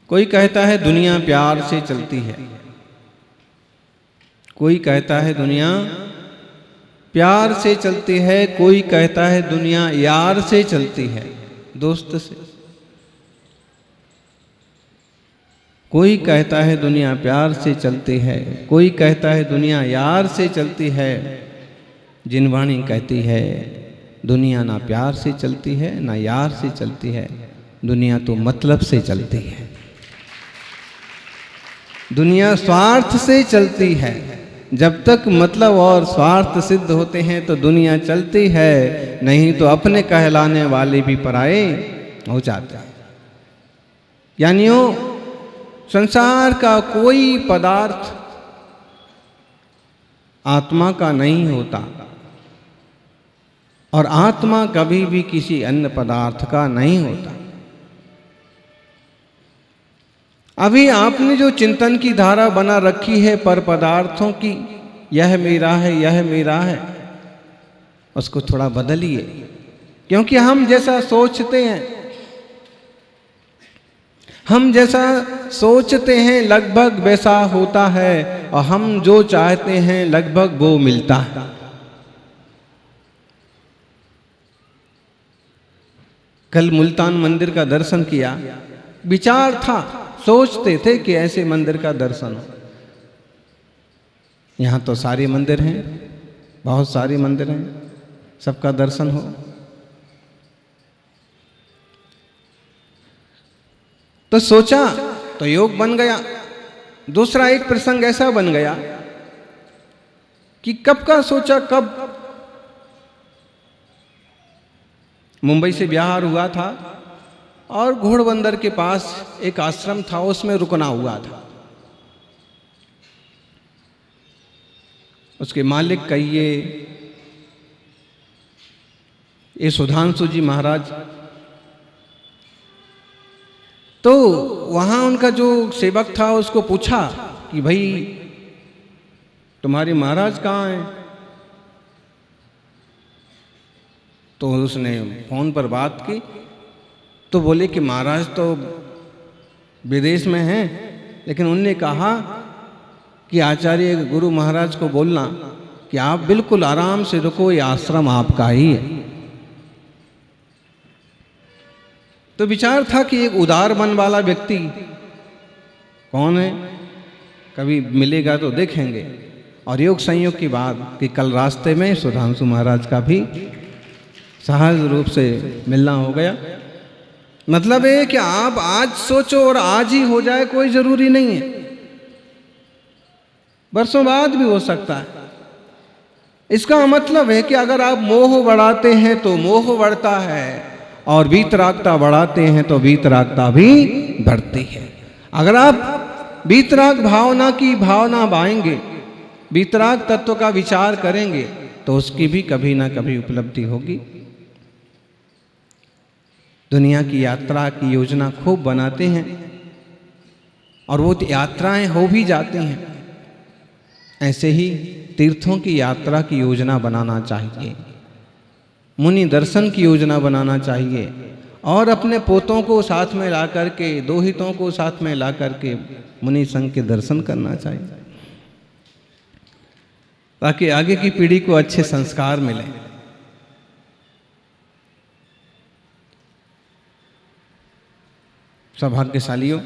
कोई कहता है दुनिया प्यार से चलती है, कोई कहता है दुनिया प्यार से चलती है, कोई कहता है दुनिया यार से चलती है, दोस्त से। कोई कहता है दुनिया प्यार से चलती है, कोई कहता है दुनिया यार से चलती है। जिनवाणी कहती है दुनिया ना प्यार से चलती है ना यार से चलती है, दुनिया तो मतलब से चलती है। दुनिया स्वार्थ से चलती है, जब तक मतलब और स्वार्थ सिद्ध होते हैं तो दुनिया चलती है, नहीं तो अपने कहलाने वाले भी पराये हो जाते हैं। यानी संसार का कोई पदार्थ आत्मा का नहीं होता और आत्मा कभी भी किसी अन्य पदार्थ का नहीं होता। अभी आपने जो चिंतन की धारा बना रखी है पर पदार्थों की, यह मेरा है यह मेरा है, उसको थोड़ा बदलिए। क्योंकि हम जैसा सोचते हैं, हम जैसा सोचते हैं लगभग वैसा होता है, और हम जो चाहते हैं लगभग वो मिलता है। कल मुल्तान मंदिर का दर्शन किया, विचार था, सोचते थे कि ऐसे मंदिर का दर्शन हो। यहाँ तो सारे मंदिर हैं, बहुत सारे मंदिर हैं, सबका दर्शन हो। तो सोचा तो योग बन गया। दूसरा एक प्रसंग ऐसा बन गया कि कब का सोचा, कब मुंबई से बिहार हुआ था और घोड़बंदर के पास एक आश्रम था, उसमें रुकना हुआ था। उसके मालिक कहिए ये सुधांशु जी महाराज। तो वहां उनका जो सेवक था उसको पूछा कि भाई तुम्हारे महाराज कहाँ हैं? तो उसने फोन पर बात की तो बोले कि महाराज तो विदेश में हैं, लेकिन उनने कहा कि आचार्य गुरु महाराज को बोलना कि आप बिल्कुल आराम से रुको, ये आश्रम आपका ही है। तो विचार था कि एक उदार मन वाला व्यक्ति कौन है, कभी मिलेगा तो देखेंगे। और योग संयोग की बात कि कल रास्ते में सुधांशु महाराज का भी सहज रूप से मिलना हो गया। मतलब है कि आप आज सोचो और आज ही हो जाए, कोई जरूरी नहीं है, बरसों बाद भी हो सकता है। इसका मतलब है कि अगर आप मोह बढ़ाते हैं तो मोह बढ़ता है, और वीतरागता बढ़ाते हैं तो वीतरागता भी बढ़ती है। अगर आप वीतराग भावना की भावना बाएंगे, वीतराग तत्व का विचार करेंगे, तो उसकी भी कभी ना कभी उपलब्धि होगी। दुनिया की यात्रा की योजना खूब बनाते हैं और वो यात्राएं हो भी जाती हैं। ऐसे ही तीर्थों की यात्रा की योजना बनाना चाहिए, मुनि दर्शन की योजना बनाना चाहिए, और अपने पोतों को साथ में ला करके, दोहितों को साथ में ला करके मुनि संघ के दर्शन करना चाहिए, ताकि आगे की पीढ़ी को अच्छे संस्कार मिले। सौभाग्यशालियों,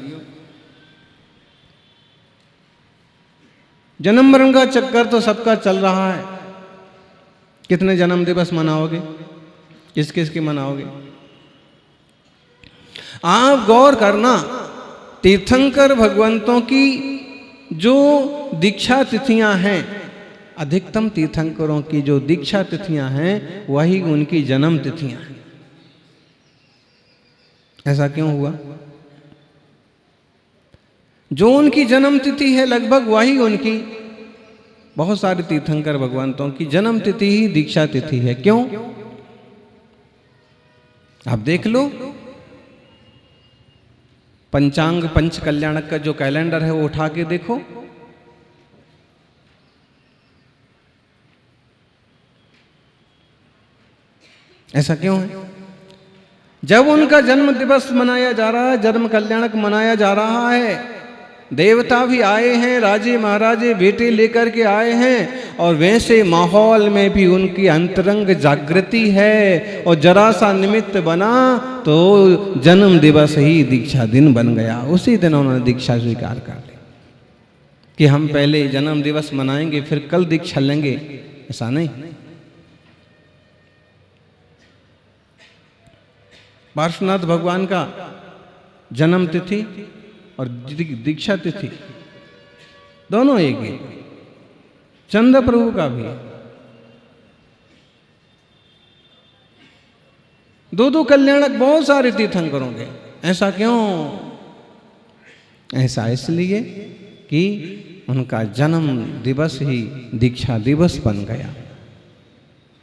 जन्म मरण का चक्कर तो सबका चल रहा है। कितने जन्म दिवस मनाओगे, किस किस के मनाओगे? आप गौर करना, तीर्थंकर भगवंतों की जो दीक्षा तिथियां हैं, अधिकतम तीर्थंकरों की जो दीक्षा तिथियां हैं वही उनकी जन्म तिथियां हैं। ऐसा क्यों हुआ? जो उनकी जन्म तिथि है लगभग वही उनकी, बहुत सारे तीर्थंकर भगवंतों की जन्म तिथि ही दीक्षा तिथि है। क्यों? आप देख लो, पंचांग पंच कल्याणक का जो कैलेंडर है वो उठा के देखो, ऐसा क्यों है? जब उनका जन्म दिवस मनाया जा रहा है, जन्म कल्याणक मनाया जा रहा है, देवता भी आए हैं, राजे महाराजे बेटे लेकर के आए हैं, और वैसे माहौल में भी उनकी अंतरंग जागृति है, और जरा सा निमित्त बना तो जन्म दिवस ही दीक्षा दिन बन गया। उसी दिन उन्होंने दीक्षा स्वीकार कर ली कि हम पहले जन्म दिवस मनाएंगे फिर कल दीक्षा लेंगे, ऐसा नहीं। पार्श्वनाथ भगवान का जन्म तिथि और दीक्षा तिथि दोनों एक ही। चंद्र प्रभु का भी दो कल्याणक बहुत सारे तीर्थंकरों के। ऐसा क्यों? ऐसा इसलिए कि उनका जन्म दिवस ही दीक्षा दिवस बन गया।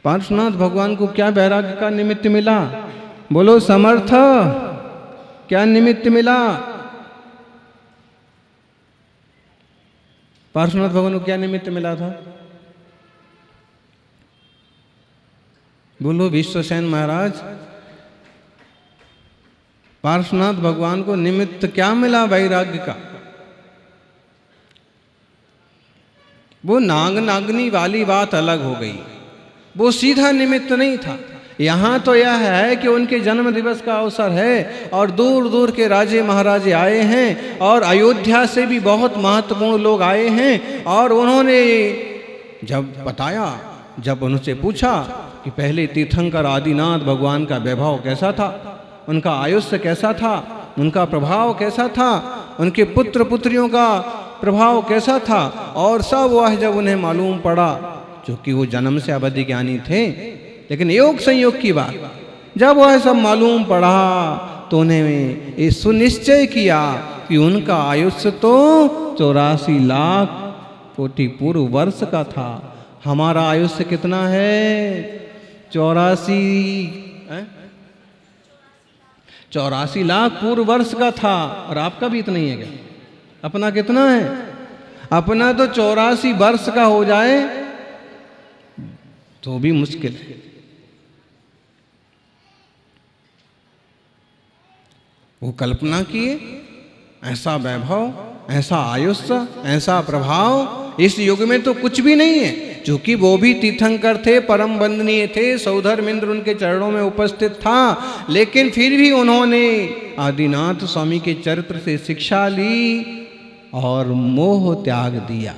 पार्श्वनाथ भगवान को क्या वैराग्य का निमित्त मिला? बोलो समर्थ, क्या निमित्त मिला? पार्श्वनाथ भगवान को क्या निमित्त मिला था? बोलो विश्वसेन महाराज, पार्श्वनाथ भगवान को निमित्त क्या मिला वैराग्य का? वो नाग नागनी वाली बात अलग हो गई, वो सीधा निमित्त नहीं था। यहाँ तो यह है कि उनके जन्म दिवस का अवसर है और दूर दूर के राजे महाराजे आए हैं, और अयोध्या से भी बहुत महत्वपूर्ण लोग आए हैं। और उन्होंने जब बताया, जब उनसे पूछा कि पहले तीर्थंकर आदिनाथ भगवान का वैभव कैसा था, उनका आयुष्य कैसा था, उनका प्रभाव कैसा था, उनके पुत्र पुत्रियों का प्रभाव कैसा था, और सब वह जब उन्हें मालूम पड़ा, क्योंकि वो जन्म से अवधि ज्ञानी थे, लेकिन योग संयोग की बात, जब वह सब मालूम पड़ा तो उन्हें ये सुनिश्चय किया कि उनका आयुष्य तो 84 लाख कोटि पूर्व वर्ष का था। हमारा आयुष्य कितना है? 84 लाख पूर्व वर्ष का था। और आपका भी इतना ही है क्या? अपना कितना है? अपना तो 84 वर्ष का हो जाए तो भी मुश्किल है। वो कल्पना किए, ऐसा वैभव, ऐसा आयुष्य, ऐसा प्रभाव इस युग में तो कुछ भी नहीं है। क्योंकि वो भी तीर्थंकर थे, परम वंदनीय थे, सौधर्मेंद्र उनके चरणों में उपस्थित था, लेकिन फिर भी उन्होंने आदिनाथ स्वामी के चरित्र से शिक्षा ली और मोह त्याग दिया।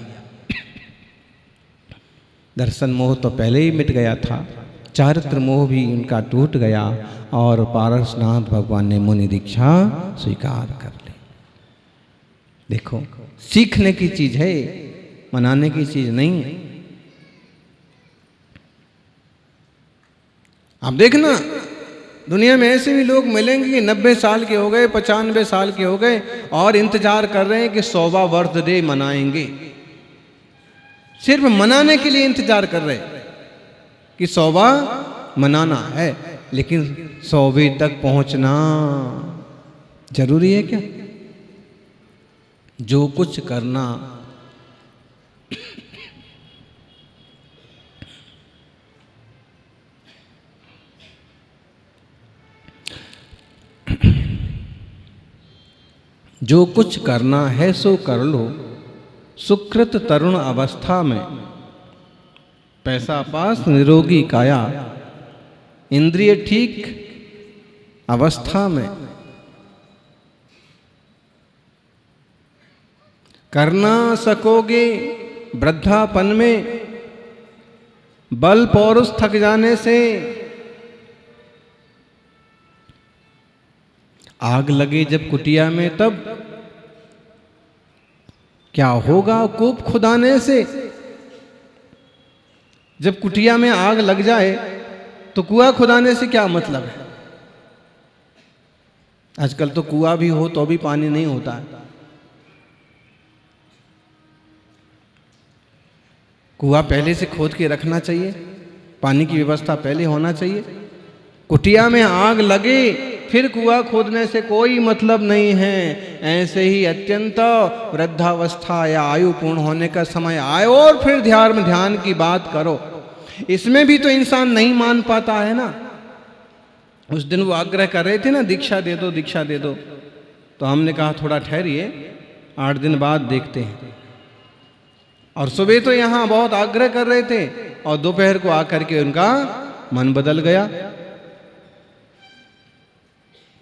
दर्शन मोह तो पहले ही मिट गया था, चारित्र मोह भी उनका टूट गया, और पारसनाथ भगवान ने मुनि दीक्षा स्वीकार कर ली। देखो, सीखने की चीज है, मनाने की चीज नहीं है। आप देखना, दुनिया में ऐसे भी लोग मिलेंगे कि 90 साल के हो गए, 95 साल के हो गए, और इंतजार कर रहे हैं कि 100वां बर्थडे मनाएंगे। सिर्फ मनाने के लिए इंतजार कर रहे कि 100वां मनाना है, लेकिन 100वें तक पहुंचना जरूरी है क्या? जो कुछ करना जो कुछ करना है सो कर लो, सुकृत तरुण अवस्था में, पैसा पास निरोगी काया, इंद्रिय ठीक अवस्था में। करना सकोगे वृद्धापन में, बल पौरुष थक जाने से। आग लगे जब कुटिया में, तब क्या होगा कूप खुदाने से। जब कुटिया में आग लग जाए तो कुआं खुदाने से क्या मतलब है? आजकल तो कुआं भी हो तो भी पानी नहीं होता है। कुआं पहले से खोद के रखना चाहिए, पानी की व्यवस्था पहले होना चाहिए। कुटिया में आग लगे फिर कुआं खोदने से कोई मतलब नहीं है। ऐसे ही अत्यंत वृद्धावस्था या आयु पूर्ण होने का समय आए और फिर ध्यान की बात करो। इसमें भी तो इंसान नहीं मान पाता है ना। उस दिन वो आग्रह कर रहे थे ना, दीक्षा दे दो, दीक्षा दे दो। तो हमने कहा थोड़ा ठहरिए, 8 दिन बाद देखते हैं। और सुबह तो यहाँ बहुत आग्रह कर रहे थे और दोपहर को आकर के उनका मन बदल गया।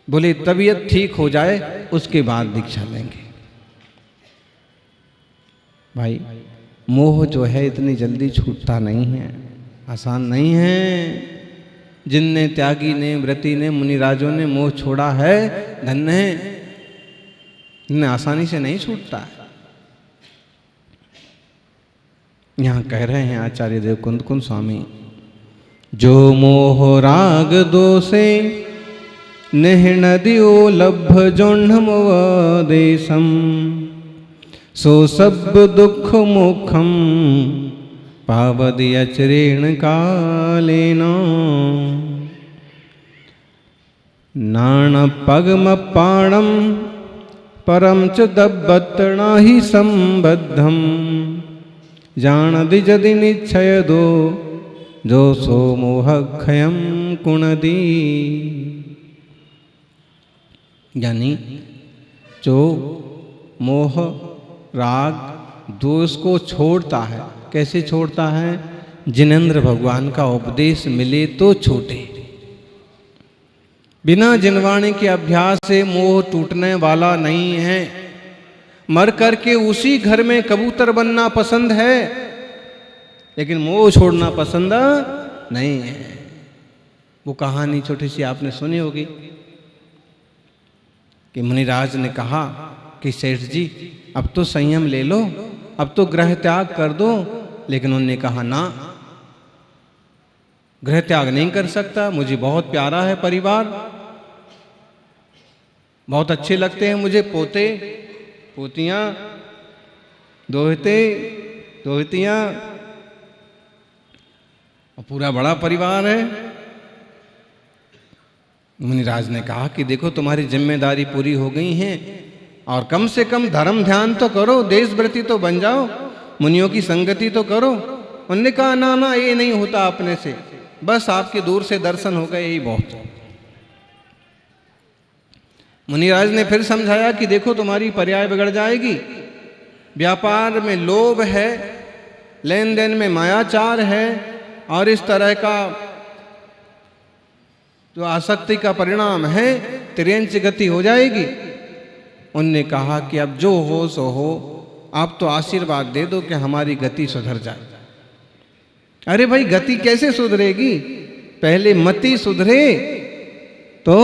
बोले तबीयत ठीक हो जाए उसके बाद दीक्षा लेंगे। भाई मोह जो है इतनी जल्दी छूटता नहीं है, आसान नहीं है। जिनने, त्यागी ने, व्रती ने, मुनिराजों ने मोह छोड़ा है, धन्य है। इतने आसानी से नहीं छूटता है। यहां कह रहे हैं आचार्य देव कुंद स्वामी, जो मोह राग दोषे निहनदियो लभ जोन्हमवदेशम, सो सब दुख मोखम पावदि अचरेण कालेन, नाण पगम पाणम परम च दब्बतना ही संबद्धम, जानदि जदि निश्चय दो जो सो मोह क्षयम कुणदी। यानी जो मोह राग दोष को छोड़ता है, कैसे छोड़ता है? जिनेंद्र भगवान का उपदेश मिले तो छूटे। बिना जिनवाणी के अभ्यास से मोह टूटने वाला नहीं है। मर करके उसी घर में कबूतर बनना पसंद है, लेकिन मोह छोड़ना पसंद नहीं है। वो कहानी छोटी सी आपने सुनी होगी कि मुनिराज ने कहा कि सेठ जी अब तो संयम ले लो, अब तो गृह त्याग कर दो। लेकिन उन्होंने कहा ना, गृह त्याग नहीं कर सकता, मुझे बहुत प्यारा है परिवार, बहुत अच्छे लगते हैं मुझे पोते पोतियां, दोहते दोहतियां, और पूरा बड़ा परिवार है। मुनिराज ने कहा कि देखो तुम्हारी जिम्मेदारी पूरी हो गई है और कम से कम धर्म ध्यान तो करो, देशव्रती तो बन जाओ, मुनियों की संगति तो करो। उन्होंने कहा ना ना, ये नहीं होता अपने से, बस आपके दूर से दर्शन हो गए यही बहुत। मुनिराज ने फिर समझाया कि देखो तुम्हारी पर्याय बिगड़ जाएगी, व्यापार में लोभ है, लेन देन में मायाचार है, और इस तरह का जो आसक्ति का परिणाम है तिर्यंच गति हो जाएगी। उनने कहा कि अब जो हो सो हो, आप तो आशीर्वाद दे दो कि हमारी गति सुधर जाए। अरे भाई गति कैसे सुधरेगी? पहले मति सुधरे तो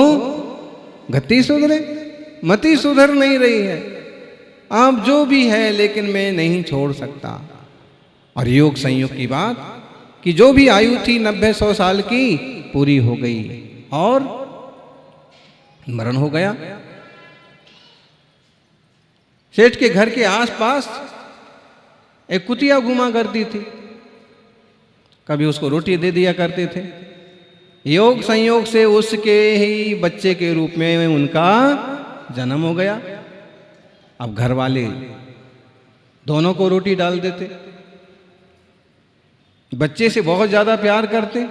गति सुधरे। मति सुधर नहीं रही है, आप जो भी है लेकिन मैं नहीं छोड़ सकता। और योग संयोग की बात कि जो भी आयु थी 90-100 साल की पूरी हो गई और मरण हो गया। सेठ के घर के आसपास एक कुतिया घुमा करती थी, कभी उसको रोटी दे दिया करते थे। योग संयोग से उसके ही बच्चे के रूप में उनका जन्म हो गया। अब घर वाले दोनों को रोटी डाल देते, बच्चे से बहुत ज्यादा प्यार करते।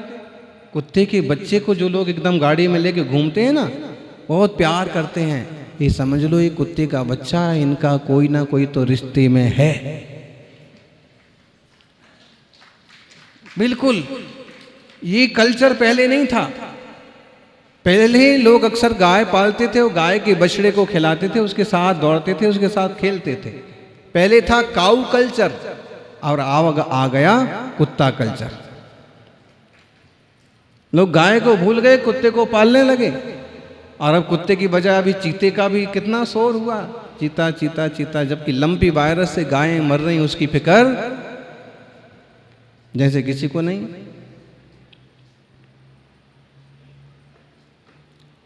कुत्ते के बच्चे को जो लोग एकदम गाड़ी में लेके घूमते हैं ना, बहुत प्यार करते हैं। ये समझ लो ये कुत्ते का बच्चा, इनका कोई ना कोई तो रिश्ते में है। बिल्कुल ये कल्चर पहले नहीं था। पहले लोग अक्सर गाय पालते थे, वो गाय के बछड़े को खिलाते थे, उसके साथ दौड़ते थे, उसके साथ खेलते थे। पहले था काऊ कल्चर और आ गया कुत्ता कल्चर। लोग गाय को भूल गए, कुत्ते को पालने लगे। और अब कुत्ते की बजाय अभी चीते का भी कितना शोर हुआ, चीता चीता चीता। जबकि लंपी वायरस से गायें मर रही, उसकी फिक्र जैसे किसी को नहीं।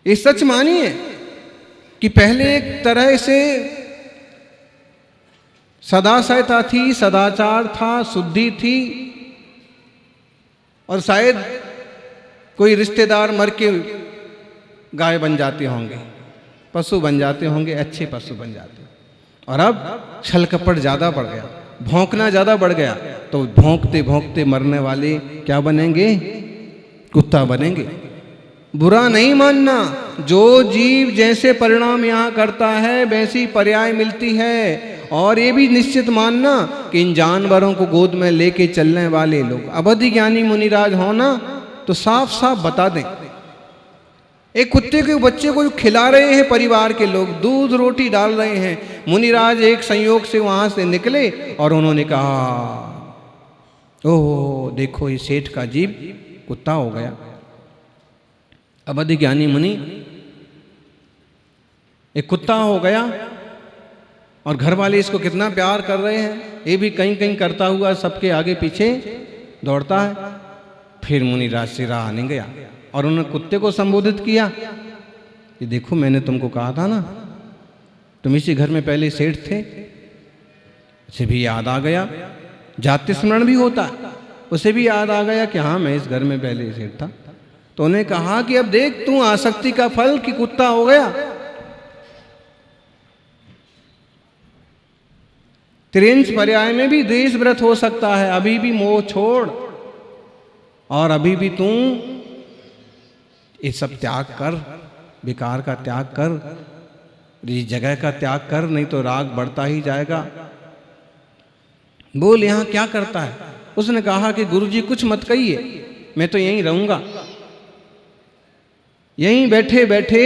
ये सच मानिए कि पहले एक तरह से सदाशयता थी, सदाचार था, शुद्धि थी, और शायद कोई रिश्तेदार मर के गाय बन जाते होंगे, पशु बन जाते होंगे, अच्छे पशु बन जाते। और अब छल कपट ज्यादा बढ़ गया, भौंकना ज्यादा बढ़ गया, तो भौंकते भौंकते मरने वाले क्या बनेंगे? कुत्ता बनेंगे। बुरा नहीं मानना। जो जीव जैसे परिणाम यहाँ करता है वैसी पर्याय मिलती है। और ये भी निश्चित मानना कि इन जानवरों को गोद में लेके चलने वाले लोग अवधि ज्ञानी मुनिराज हो ना, तो साफ साफ बता दें। एक कुत्ते के बच्चे को खिला रहे हैं परिवार के लोग, दूध रोटी डाल रहे हैं। मुनिराज एक संयोग से वहां से निकले और उन्होंने कहा, ओह देखो ये सेठ का जीव कुत्ता हो गया। अवधि ज्ञानी मुनि, एक कुत्ता हो गया और घर वाले इसको कितना प्यार कर रहे हैं, ये भी कहीं कहीं करता हुआ सबके आगे पीछे दौड़ता है। फिर मुनिराज से रहा नहीं गया और उन्होंने कुत्ते को संबोधित किया कि देखो मैंने तुमको कहा था ना, तुम इसी घर में पहले सेठ थे। उसे भी याद आ गया, जाति स्मरण भी होता है, उसे भी याद आ गया कि हाँ मैं इस घर में पहले सेठ था। तो उन्हें कहा कि अब देख तू आसक्ति का फल कि कुत्ता हो गया। त्रिंश पर्याय में भी द्वेष व्रत हो सकता है। अभी भी मोह छोड़ और अभी भी तू ये सब त्याग कर, विकार का त्याग कर, इस जगह का त्याग कर, नहीं तो राग बढ़ता ही जाएगा। बोल यहाँ क्या करता है? उसने कहा कि गुरुजी कुछ मत कहिए, मैं तो यहीं रहूंगा, यहीं बैठे बैठे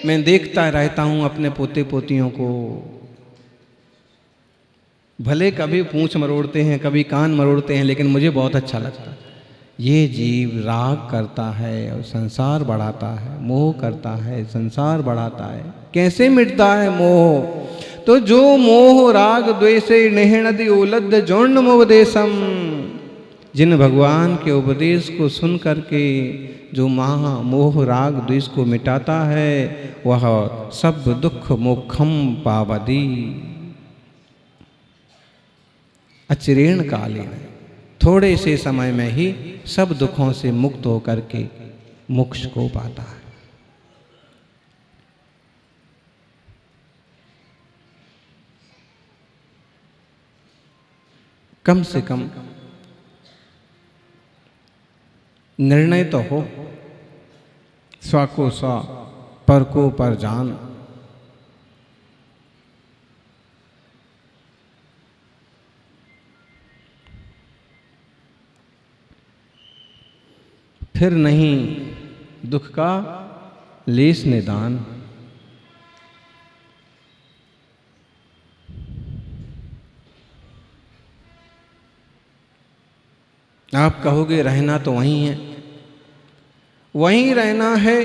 मैं देखता रहता हूं अपने पोते पोतियों को। भले कभी पूंछ मरोड़ते हैं, कभी कान मरोड़ते हैं, लेकिन मुझे बहुत अच्छा लगता है। ये जीव राग करता है और संसार बढ़ाता है, मोह करता है, संसार बढ़ाता है। कैसे मिटता है मोह? तो जो मोह राग द्वेषे नेहनदि उलद्ध जौर्णमोपदेशम, जिन भगवान के उपदेश को सुन करके जो महा मोह राग द्वेष को मिटाता है, वह सब दुख मोक्षम पावदी अचिरेण कालेन, थोड़े से समय में ही सब दुखों से मुक्त होकर के मोक्ष को पाता है। कम से कम निर्णय तो हो, स्व को स्व, पर को पर जान। फिर नहीं दुख का लेस निदान। आप कहोगे रहना तो वहीं है, वहीं रहना है।